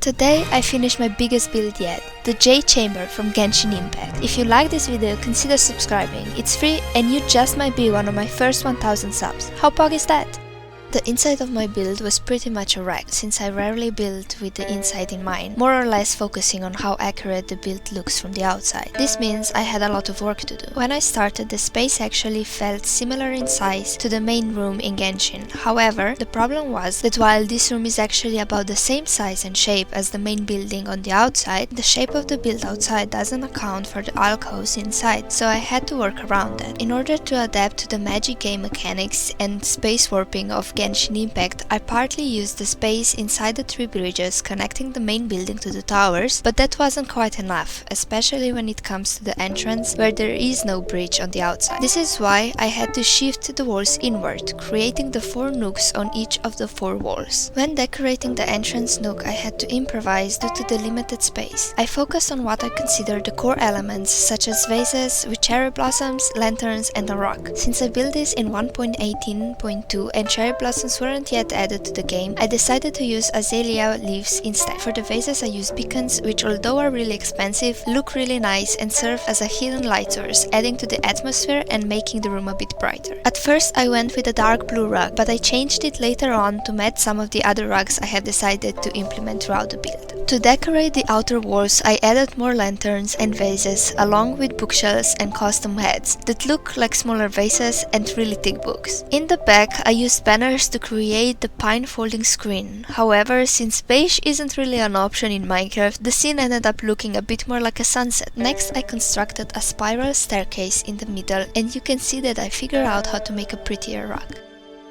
Today I finished my biggest build yet, the Jade Chamber from Genshin Impact. If you like this video, consider subscribing. It's free and you just might be one of my first 1000 subs. How pog is that? The inside of my build was pretty much a wreck, since I rarely build with the inside in mind, more or less focusing on how accurate the build looks from the outside. This means I had a lot of work to do. When I started, the space actually felt similar in size to the main room in Genshin. However, the problem was that while this room is actually about the same size and shape as the main building on the outside, the shape of the build outside doesn't account for the alcoves inside, so I had to work around that. In order to adapt to the magic game mechanics and space warping of Genshin Impact, I partly used the space inside the 3 bridges connecting the main building to the towers, but that wasn't quite enough, especially when it comes to the entrance where there is no bridge on the outside. This is why I had to shift the walls inward, creating the 4 nooks on each of the 4 walls. When decorating the entrance nook, I had to improvise due to the limited space. I focused on what I consider the core elements, such as vases with cherry blossoms, lanterns and a rock. Since I built this in 1.18.2 and cherry blossoms weren't yet added to the game, I decided to use azalea leaves instead. For the vases I used beacons, which although are really expensive, look really nice and serve as a hidden light source, adding to the atmosphere and making the room a bit brighter. At first I went with a dark blue rug, but I changed it later on to match some of the other rugs I have decided to implement throughout the build. To decorate the outer walls, I added more lanterns and vases, along with bookshelves and custom heads that look like smaller vases and really thick books. In the back, I used banners to create the pine folding screen. However, since beige isn't really an option in Minecraft, the scene ended up looking a bit more like a sunset. Next, I constructed a spiral staircase in the middle, and you can see that I figured out how to make a prettier rug.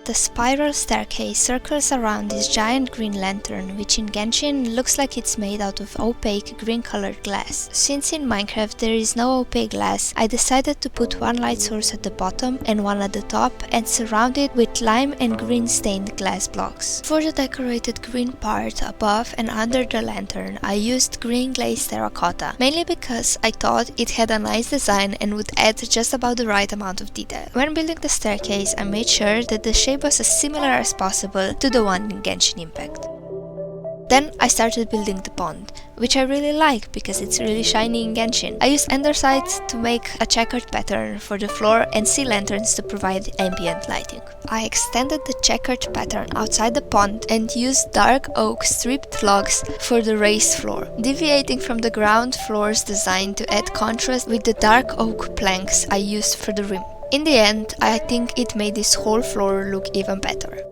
The spiral staircase circles around this giant green lantern, which in Genshin looks like it's made out of opaque green colored glass. Since in Minecraft there is no opaque glass, I decided to put one light source at the bottom and one at the top and surround it with lime and green stained glass blocks. For the decorated green part above and under the lantern, I used green glazed terracotta, mainly because I thought it had a nice design and would add just about the right amount of detail. When building the staircase, I made sure that the shape was as similar as possible to the one in Genshin Impact. Then I started building the pond, which I really like because it's really shiny in Genshin. I used andesite to make a checkered pattern for the floor and sea lanterns to provide ambient lighting. I extended the checkered pattern outside the pond and used dark oak stripped logs for the raised floor, deviating from the ground floor's design to add contrast with the dark oak planks I used for the rim. In the end, I think it made this whole floor look even better.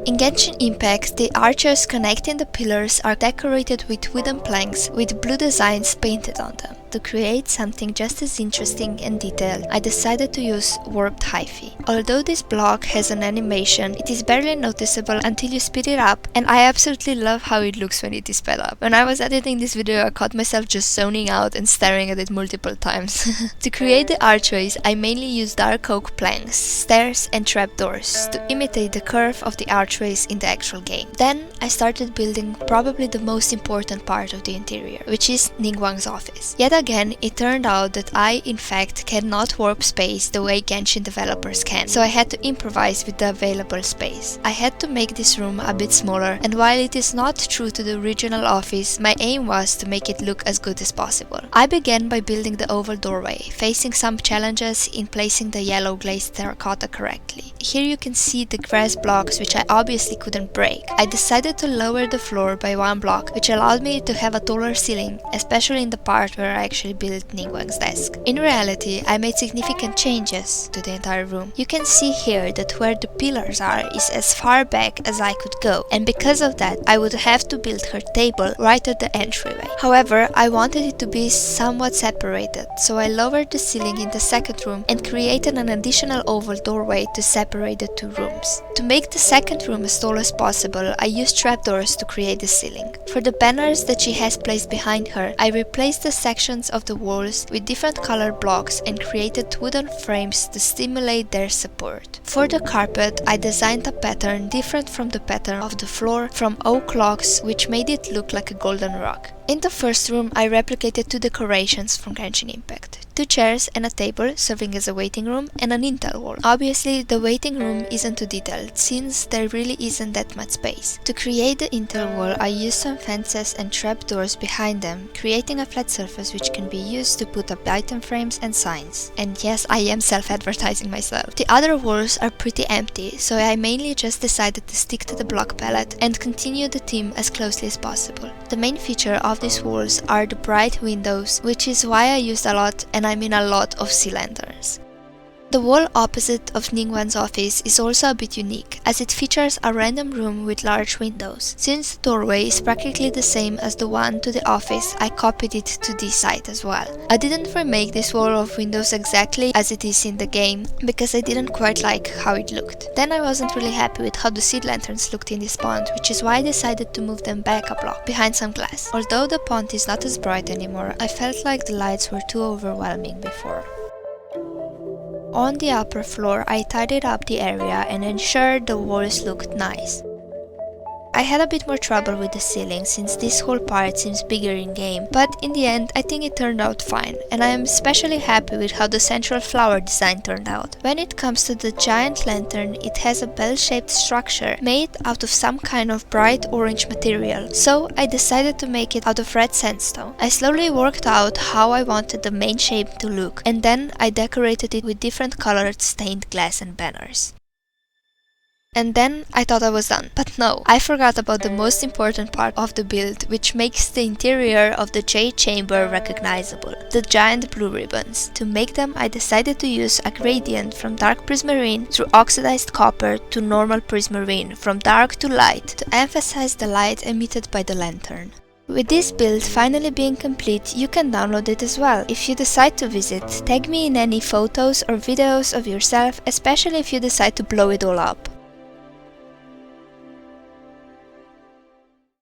In Genshin Impact, the arches connecting the pillars are decorated with wooden planks with blue designs painted on them. To create something just as interesting and detailed, I decided to use warped hyphae. Although this block has an animation, it is barely noticeable until you speed it up, and I absolutely love how it looks when it is sped up. When I was editing this video, I caught myself just zoning out and staring at it multiple times. To create the archways, I mainly used dark oak planks, stairs and trapdoors to imitate the curve of the archways in the actual game. Then I started building probably the most important part of the interior, which is Ningguang's office. Yet again, it turned out that I, in fact, cannot warp space the way Genshin developers can, so I had to improvise with the available space. I had to make this room a bit smaller, and while it is not true to the original office, my aim was to make it look as good as possible. I began by building the oval doorway, facing some challenges in placing the yellow glazed terracotta correctly. Here you can see the grass blocks, which I obviously couldn't break. I decided to lower the floor by 1 block, which allowed me to have a taller ceiling, especially in the part where I actually built Ningguang's desk. In reality, I made significant changes to the entire room. You can see here that where the pillars are is as far back as I could go, and because of that, I would have to build her table right at the entryway. However, I wanted it to be somewhat separated, so I lowered the ceiling in the second room and created an additional oval doorway to separate the 2 rooms. To make the second room as tall as possible, I used trapdoors to create the ceiling. For the banners that she has placed behind her, I replaced the sections of the walls with different colored blocks and created wooden frames to stimulate their support. For the carpet, I designed a pattern different from the pattern of the floor from oak logs, which made it look like a golden rock. In the first room, I replicated 2 decorations from Genshin Impact. 2 chairs and a table serving as a waiting room and an intel wall. Obviously, the waiting room isn't too detailed since there really isn't that much space. To create the intel wall, I used some fences and trapdoors behind them, creating a flat surface which can be used to put up item frames and signs. And yes, I am self-advertising myself. The other walls are pretty empty, so I mainly just decided to stick to the block palette and continue the theme as closely as possible. The main feature of these walls are the bright windows, which is why I used a lot, and I mean a lot, of sea lanterns. The wall opposite of Ningguang's office is also a bit unique, as it features a random room with large windows. Since the doorway is practically the same as the one to the office, I copied it to this side as well. I didn't remake this wall of windows exactly as it is in the game, because I didn't quite like how it looked. Then I wasn't really happy with how the sea lanterns looked in this pond, which is why I decided to move them back a block, behind some glass. Although the pond is not as bright anymore, I felt like the lights were too overwhelming before. On the upper floor, I tidied up the area and ensured the walls looked nice. I had a bit more trouble with the ceiling since this whole part seems bigger in game, but in the end I think it turned out fine, and I am especially happy with how the central flower design turned out. When it comes to the giant lantern, it has a bell-shaped structure made out of some kind of bright orange material, so I decided to make it out of red sandstone. I slowly worked out how I wanted the main shape to look, and then I decorated it with different colored stained glass and banners. And then I thought I was done, but no, I forgot about the most important part of the build, which makes the interior of the Jade Chamber recognizable, the giant blue ribbons. To make them, I decided to use a gradient from dark prismarine through oxidized copper to normal prismarine, from dark to light, to emphasize the light emitted by the lantern. With this build finally being complete, you can download it as well. If you decide to visit, tag me in any photos or videos of yourself, especially if you decide to blow it all up.